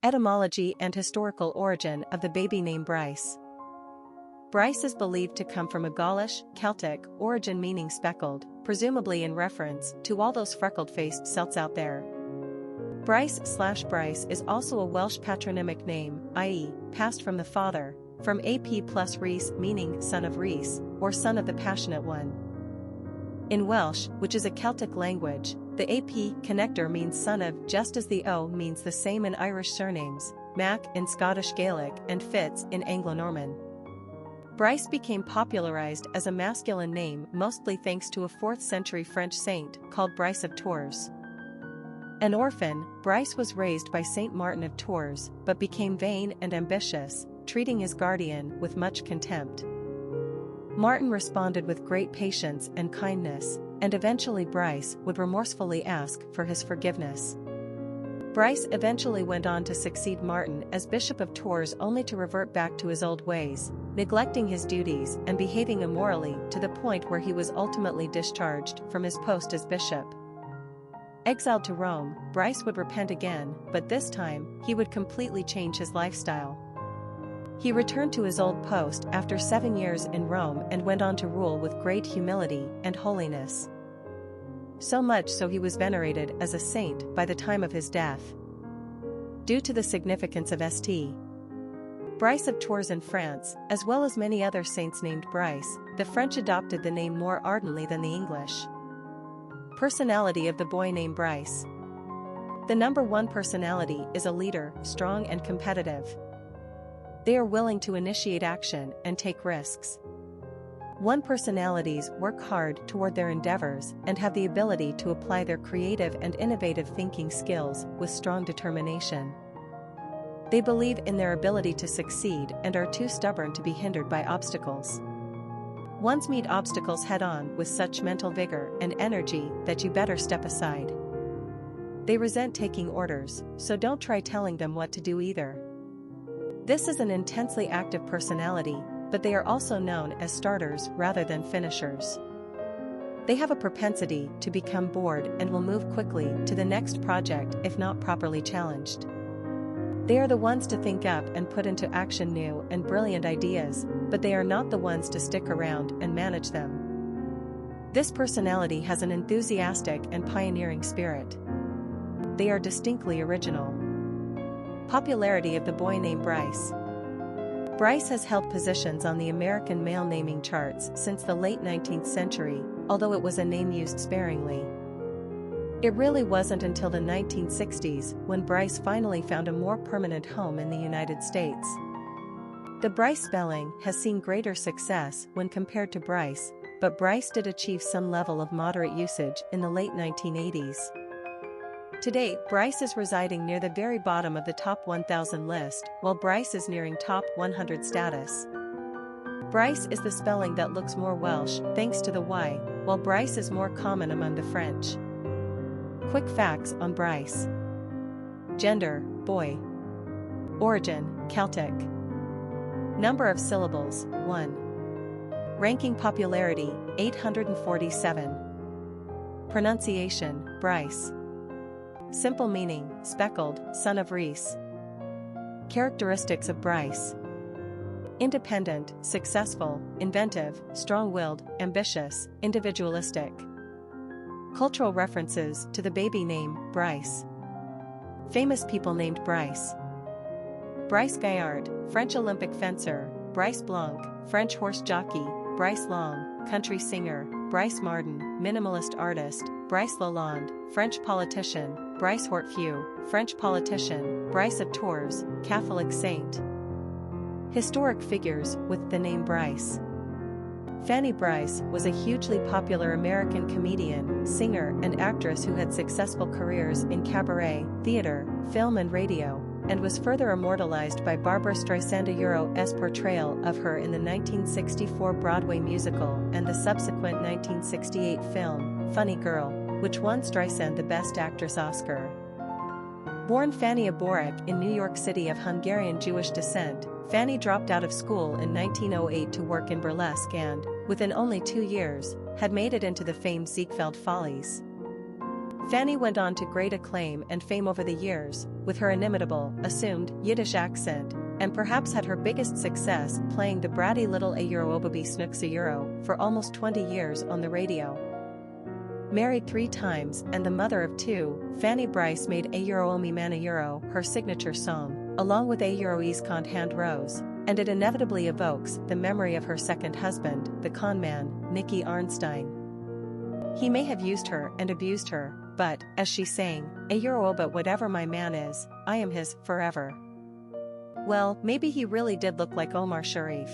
Etymology and historical origin of the baby name Brice. Brice is believed to come from a Gaulish, Celtic origin meaning speckled, presumably in reference to all those freckled-faced Celts out there. Brice/Bryce is also a Welsh patronymic name, i.e., passed from the father, from ap+Rhys meaning son of Rhys, or son of the passionate one. In Welsh, which is a Celtic language, the ap connector means son of, just as the o means the same in Irish surnames, Mac in Scottish Gaelic and Fitz in Anglo-Norman. Brice became popularized as a masculine name mostly thanks to a 4th century French saint called Brice of Tours. An orphan, Brice was raised by Saint Martin of Tours but became vain and ambitious, treating his guardian with much contempt. Martin responded with great patience and kindness, and eventually Brice would remorsefully ask for his forgiveness. Brice eventually went on to succeed Martin as Bishop of Tours only to revert back to his old ways, neglecting his duties and behaving immorally to the point where he was ultimately discharged from his post as bishop. Exiled to Rome, Brice would repent again, but this time, he would completely change his lifestyle. He returned to his old post after 7 years in Rome and went on to rule with great humility and holiness. So much so he was venerated as a saint by the time of his death. Due to the significance of St. Brice of Tours in France, as well as many other saints named Brice, the French adopted the name more ardently than the English. Personality of the boy named Brice. The number one personality is a leader, strong and competitive. They are willing to initiate action and take risks. 1 personalities work hard toward their endeavors and have the ability to apply their creative and innovative thinking skills with strong determination. They believe in their ability to succeed and are too stubborn to be hindered by obstacles. Ones meet obstacles head-on with such mental vigor and energy that you better step aside. They resent taking orders, so don't try telling them what to do either. This is an intensely active personality, but they are also known as starters rather than finishers. They have a propensity to become bored and will move quickly to the next project if not properly challenged. They are the ones to think up and put into action new and brilliant ideas, but they are not the ones to stick around and manage them. This personality has an enthusiastic and pioneering spirit. They are distinctly original. Popularity of the boy named Brice. Brice has held positions on the American male naming charts since the late 19th century, although it was a name used sparingly. It really wasn't until the 1960s when Brice finally found a more permanent home in the United States. The Brice spelling has seen greater success when compared to Brice, but Brice did achieve some level of moderate usage in the late 1980s. Today, Brice is residing near the very bottom of the top 1,000 list, while Brice is nearing top 100 status. Brice is the spelling that looks more Welsh thanks to the Y, while Brice is more common among the French. Quick facts on Brice. Gender, boy. Origin, Celtic. Number of syllables, 1. Ranking popularity, 847. Pronunciation, Brice. Simple meaning, speckled, son of Rhys. Characteristics of Brice. Independent, successful, inventive, strong-willed, ambitious, individualistic. Cultural references to the baby name, Brice. Famous people named Brice. Brice Gaillard, French Olympic fencer, Brice Blanc, French horse jockey, Brice Long, country singer, Brice Martin, minimalist artist, Brice Lalonde, French politician, Brice Hortefeux, French politician, Brice of Tours, Catholic saint. Historic figures with the name Brice. Fanny Brice was a hugely popular American comedian, singer, and actress who had successful careers in cabaret, theater, film and radio, and was further immortalized by Barbra Streisand's portrayal of her in the 1964 Broadway musical and the subsequent 1968 film, Funny Girl, which won Streisand the Best Actress Oscar. Born Fanny Aborek in New York City of Hungarian Jewish descent, Fanny dropped out of school in 1908 to work in burlesque and, within only 2 years, had made it into the famed Ziegfeld Follies. Fanny went on to great acclaim and fame over the years, with her inimitable, assumed, Yiddish accent, and perhaps had her biggest success playing the bratty little Aeuro-Obaby Snooks Euro for almost 20 years on the radio. Married 3 times and the mother of 2, Fanny Brice made Aeuro-Omi Man Euro her signature song, along with Aeuro-Ys Kant Hand Rose, and it inevitably evokes the memory of her second husband, the conman, Nicky Arnstein. He may have used her and abused her, but, as she sang, Aeuro-Oba whatever my man is, I am his, forever. Well, maybe he really did look like Omar Sharif.